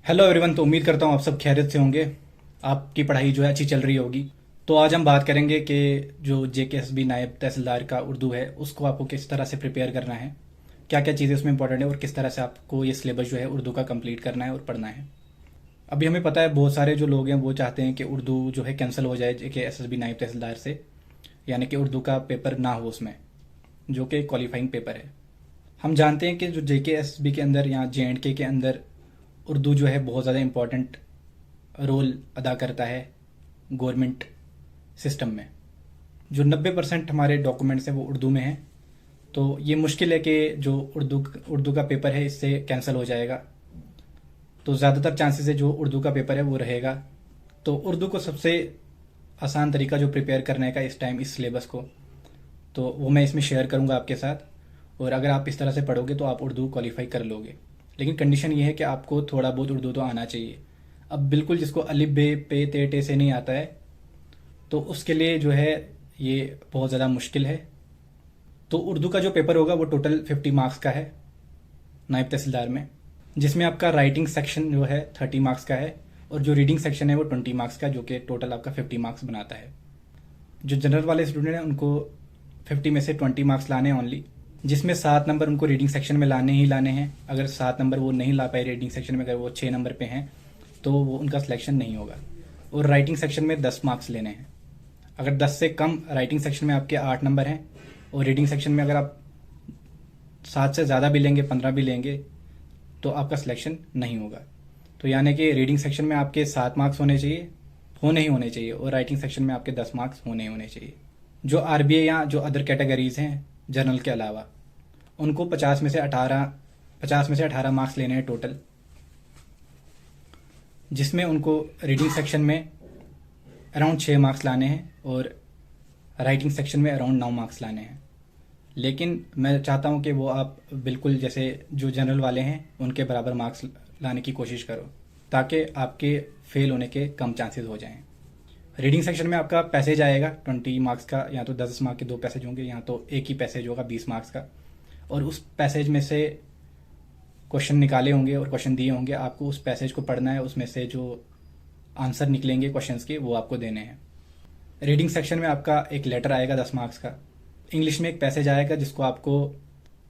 Hello everyone. तो उम्मीद करता हूँ आप सब खैरियत से होंगे। आपकी पढ़ाई जो है अच्छी चल रही होगी। तो आज हम बात करेंगे कि जो जेकेएसबी नायब तहसीलदार का उर्दू है उसको आपको किस तरह से प्रिपेयर करना है, क्या क्या चीज़ें उसमें इंपॉर्टेंट है और किस तरह से आपको ये सिलेबस जो है उर्दू का कंप्लीट करना है और पढ़ना है। अभी हमें पता है बहुत सारे जो लोग हैं वो चाहते हैं कि उर्दू जो है कैंसिल हो जाए जेकेएसबी नायब तहसीलदार से, यानी कि उर्दू का पेपर ना हो उसमें, जो कि क्वालिफाइंग पेपर है। हम जानते हैं कि जो जेकेएसबी के अंदर या जेएंडके के अंदर उर्दू जो है बहुत ज़्यादा इम्पोर्टेंट रोल अदा करता है गवर्नमेंट सिस्टम में। जो 90% हमारे डॉक्यूमेंट्स हैं वो उर्दू में हैं। तो ये मुश्किल है कि जो उर्दू का पेपर है इससे कैंसिल हो जाएगा। तो ज़्यादातर चांसेस है जो उर्दू का पेपर है वो रहेगा। तो उर्दू को सबसे आसान तरीका जो प्रिपेयर करने का इस टाइम इस सिलेबस को, तो वो मैं इसमें शेयर करूँगा आपके साथ। और अगर आप इस तरह से पढ़ोगे तो आप उर्दू क्वालिफाई कर लोगे। लेकिन कंडीशन ये है कि आपको थोड़ा बहुत उर्दू तो आना चाहिए। अब बिल्कुल जिसको अलिफ बे पे ते टे से नहीं आता है तो उसके लिए जो है ये बहुत ज़्यादा मुश्किल है। तो उर्दू का जो पेपर होगा वो टोटल 50 मार्क्स का है नायब तहसीलदार में, जिसमें आपका राइटिंग सेक्शन जो है 30 मार्क्स का है और जो रीडिंग सेक्शन है वो 20 मार्क्स का, जो कि टोटल आपका 50 मार्क्स बनाता है। जो जनरल वाले स्टूडेंट हैं उनको 50 में से 20 मार्क्स लाने हैं ओनली, जिसमें 7 नंबर उनको रीडिंग सेक्शन में लाने ही लाने हैं। अगर 7 नंबर वो नहीं ला पाए रीडिंग सेक्शन में, अगर वो 6 नंबर पे हैं तो वो उनका सिलेक्शन नहीं होगा। और राइटिंग सेक्शन में 10 मार्क्स लेने हैं। अगर 10 से कम राइटिंग सेक्शन में आपके 8 नंबर हैं और रीडिंग सेक्शन में अगर आप 7 से ज़्यादा भी लेंगे, 15 भी लेंगे, तो आपका सिलेक्शन नहीं होगा। तो यानी कि रीडिंग सेक्शन में आपके 7 मार्क्स होने ही होने चाहिए और राइटिंग सेक्शन में आपके 10 मार्क्स होने ही होने चाहिए। जो आरबीए या जो अदर कैटेगरीज हैं जनरल के अलावा, उनको 50 में से 18 मार्क्स लेने हैं टोटल, जिसमें उनको रीडिंग सेक्शन में अराउंड 6 मार्क्स लाने हैं और राइटिंग सेक्शन में अराउंड 9 मार्क्स लाने हैं। लेकिन मैं चाहता हूं कि वो आप बिल्कुल जैसे जो जनरल वाले हैं उनके बराबर मार्क्स लाने की कोशिश करो, ताकि आपके फेल होने के कम चांसेस हो जाएं। रीडिंग सेक्शन में आपका पैसेज आएगा 20 मार्क्स का, या तो 10 मार्क्स के 2 पैसेज होंगे या तो एक ही पैसेज होगा 20 मार्क्स का। और उस पैसेज में से क्वेश्चन निकाले होंगे और क्वेश्चन दिए होंगे, आपको उस पैसेज को पढ़ना है, उसमें से जो आंसर निकलेंगे क्वेश्चंस के वो आपको देने हैं। रीडिंग सेक्शन में आपका एक लेटर आएगा 10 मार्क्स का। इंग्लिश में एक पैसेज आएगा जिसको आपको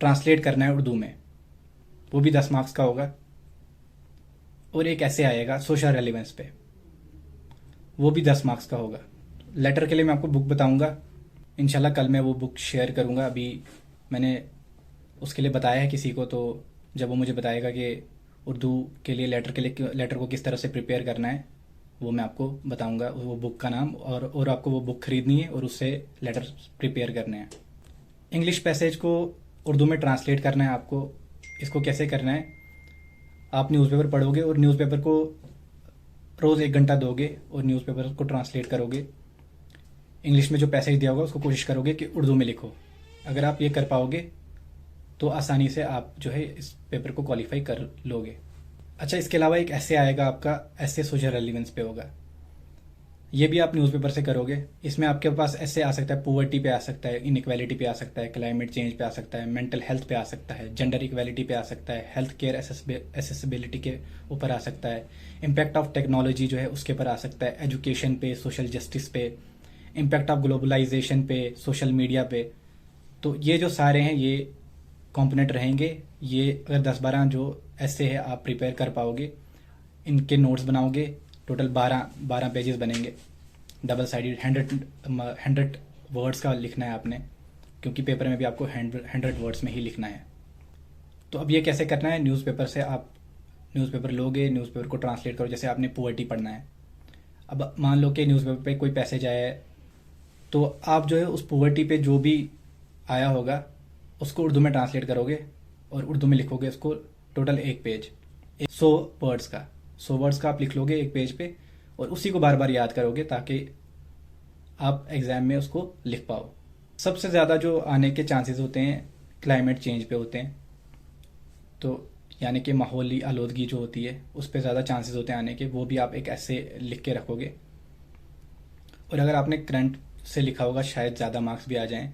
ट्रांसलेट करना है उर्दू में, वो भी 10 मार्क्स का होगा। और एक ऐसे आएगा सोशल रेलिवेंस पे, वो भी 10 मार्क्स का होगा। लेटर के लिए मैं आपको बुक बताऊंगा, इंशाल्लाह कल मैं वो बुक शेयर करूंगा। अभी मैंने उसके लिए बताया है किसी को, तो जब वो मुझे बताएगा कि उर्दू के लिए लेटर को किस तरह से प्रिपेयर करना है, वो मैं आपको बताऊंगा वो बुक का नाम। और आपको वो बुक खरीदनी है और उससे लेटर प्रिपेयर करने हैं। इंग्लिश पैसेज को उर्दू में ट्रांसलेट करना है आपको। इसको कैसे करना है, आप न्यूज़पेपर पढ़ोगे और न्यूज़पेपर को रोज़ 1 घंटा दोगे और न्यूज़पेपर को ट्रांसलेट करोगे। इंग्लिश में जो पैसेज दिया होगा उसको कोशिश करोगे कि उर्दू में लिखो। अगर आप ये कर पाओगे तो आसानी से आप जो है इस पेपर को क्वालिफाई कर लोगे। अच्छा, इसके अलावा एक ऐसे आएगा आपका, ऐसे सोशल रेलिवेंस पे होगा, ये भी आप न्यूज़पेपर से करोगे। इसमें आपके पास ऐसे आ सकता है, पुअर्टी पे आ सकता है, इनइक्वालिटी पे आ सकता है, क्लाइमेट चेंज पे आ सकता है, मेंटल हेल्थ पे आ सकता है, जेंडर इक्वालिटी पे आ सकता है, हेल्थ केयर एसेसिबिलिटी के ऊपर आ सकता है, इम्पैक्ट ऑफ टेक्नोलॉजी जो है उसके ऊपर आ सकता है, एजुकेशन पे, सोशल जस्टिस पे, इम्पैक्ट ऑफ ग्लोबलाइजेशन पे, सोशल मीडिया पे। तो ये जो सारे हैं ये कॉम्पोनेंट रहेंगे। ये अगर 10-12 जो ऐसे है आप प्रिपेयर कर पाओगे, इनके नोट्स बनाओगे, टोटल 12 पेजेस बनेंगे। डबल साइडेड 100 वर्ड्स का लिखना है आपने, क्योंकि पेपर में भी आपको 100 वर्ड्स में ही लिखना है। तो अब ये कैसे करना है, न्यूज़पेपर से आप न्यूज़पेपर लोगे, न्यूज़पेपर को ट्रांसलेट करो। जैसे आपने पुअर्टी पढ़ना है, अब मान लो कि न्यूज़पेपर पे कोई पैसेज आया है, तो आप जो है उस पुअर्टी पे जो भी आया होगा उसको उर्दू में ट्रांसलेट करोगे और उर्दू में लिखोगे उसको। टोटल एक पेज 100 वर्ड्स का, 100 वर्ड्स का आप लिख लोगे एक पेज पे और उसी को बार बार याद करोगे ताकि आप एग्ज़ाम में उसको लिख पाओ। सबसे ज़्यादा जो आने के चांसेस होते हैं क्लाइमेट चेंज पे होते हैं। तो यानी कि माहौली आलूदगी जो होती है उस पर ज़्यादा चांसेस होते हैं आने के, वो भी आप एक ऐसे लिख के रखोगे। और अगर आपने करंट से लिखा होगा शायद ज़्यादा मार्क्स भी आ जाएं,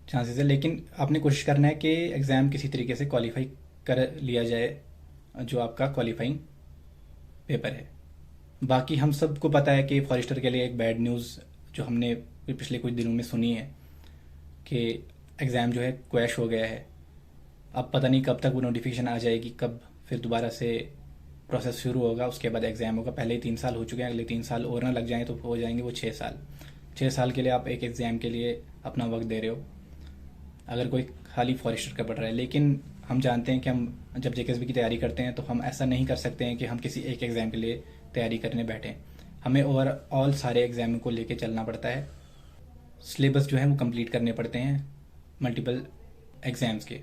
चांसेस है। लेकिन आपने कोशिश करना है कि एग्ज़ाम किसी तरीके से क्वालिफाई कर लिया जाए जो आपका क्वालिफाइंग पेपर है। बाकी हम सबको पता है कि फॉरेस्टर के लिए एक बैड न्यूज़ जो हमने पिछले कुछ दिनों में सुनी है कि एग्ज़ाम जो है क्रैश हो गया है। अब पता नहीं कब तक वो नोटिफिकेशन आ जाएगी, कब फिर दोबारा से प्रोसेस शुरू होगा, उसके बाद एग्ज़ाम होगा। पहले ही 3 साल हो चुके हैं, अगले 3 साल और ना लग जाएं तो हो जाएंगे वो 6 साल। 6 साल के लिए आप एक एग्ज़ाम के लिए अपना वक्त दे रहे हो, अगर कोई खाली फॉरेस्टर का पढ़ रहा है। लेकिन हम जानते हैं कि हम जब जेकेएसबी की तैयारी करते हैं तो हम ऐसा नहीं कर सकते हैं कि हम किसी एक एग्ज़ाम के लिए तैयारी करने बैठें। हमें ओवरऑल सारे एग्ज़ाम को लेके चलना पड़ता है। सिलेबस जो है वो कंप्लीट करने पड़ते हैं मल्टीपल एग्ज़ाम्स के।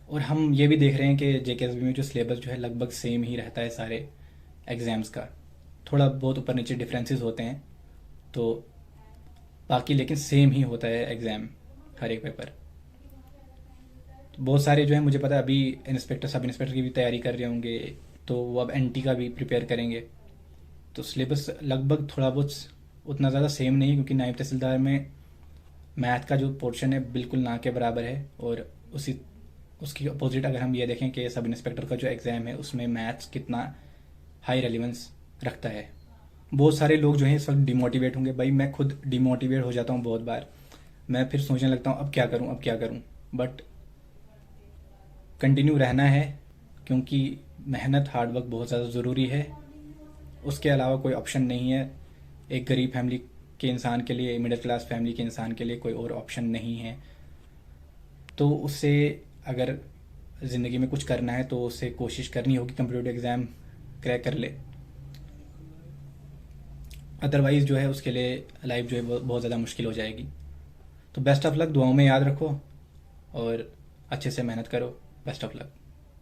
और हम ये भी देख रहे हैं कि जेकेएसबी में जो सिलेबस जो है लगभग सेम ही रहता है सारे एग्ज़ाम्स का, थोड़ा बहुत ऊपर नीचे डिफरेंसेस होते हैं, तो बाकी लेकिन सेम ही होता है एग्ज़ाम, हर एक पेपर। बहुत सारे जो है मुझे पता है अभी इंस्पेक्टर सब इंस्पेक्टर की भी तैयारी कर रहे होंगे, तो वो अब एनटी का भी प्रिपेयर करेंगे। तो सिलेबस लगभग थोड़ा बहुत उतना ज़्यादा सेम नहीं है, क्योंकि नायब तहसीलदार में मैथ का जो पोर्शन है बिल्कुल ना के बराबर है, और उसकी अपोजिट अगर हम ये देखें कि सब इंस्पेक्टर का जो एग्ज़ाम है उसमें मैथ्स कितना हाई रेलिवेंस रखता है। बहुत सारे लोग जो हैं इस वक्त डिमोटिवेट होंगे। भाई मैं खुद डिमोटिवेट हो जाता हूँ बहुत बार, मैं फिर सोचने लगता हूँ अब क्या करूँ अब क्या करूँ। बट कंटिन्यू रहना है, क्योंकि मेहनत हार्ड वर्क बहुत ज़्यादा ज़रूरी है। उसके अलावा कोई ऑप्शन नहीं है। एक गरीब फैमिली के इंसान के लिए, मिडिल क्लास फैमिली के इंसान के लिए कोई और ऑप्शन नहीं है। तो उससे अगर ज़िंदगी में कुछ करना है तो उससे कोशिश करनी होगी कम्पिटिटिव एग्ज़ाम क्रैक कर ले। अदरवाइज़ जो है उसके लिए लाइफ जो है बहुत ज़्यादा मुश्किल हो जाएगी। तो बेस्ट ऑफ लक, दुआओं में याद रखो और अच्छे से मेहनत करो। Best of luck.